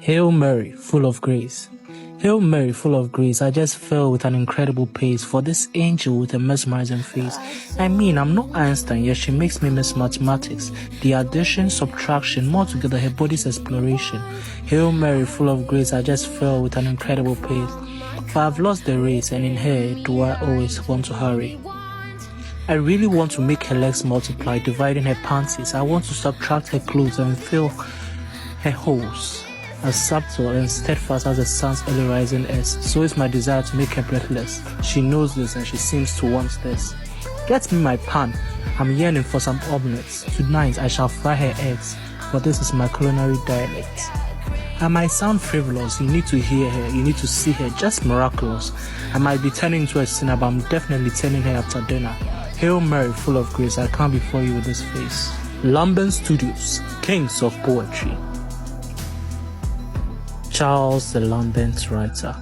Hail Mary, full of grace. Hail Mary, full of grace, I just fell with an incredible pace for this angel with a mesmerizing face. I mean, I'm not Einstein, yet she makes me miss mathematics. The addition, subtraction, more together her body's exploration. Hail Mary, full of grace, I just fell with an incredible pace. For I've lost the race, and in her do I always want to hurry. I really want to make her legs multiply, dividing her panties. I want to subtract her clothes and fill her holes. As subtle and steadfast as the sun's early rising is, so is my desire to make her breathless. She knows this and she seems to want this. Get me my pan. I'm yearning for some omelets. Tonight I shall fry her eggs, for this is my culinary dialect. I might sound frivolous, you need to hear her, you need to see her, just miraculous. I might be turning into a sinner, but I'm definitely turning her after dinner. Hail Mary, full of grace, I come before you with this face. Lambent Studios, Kings of Poetry. Charles the Lambent Writer.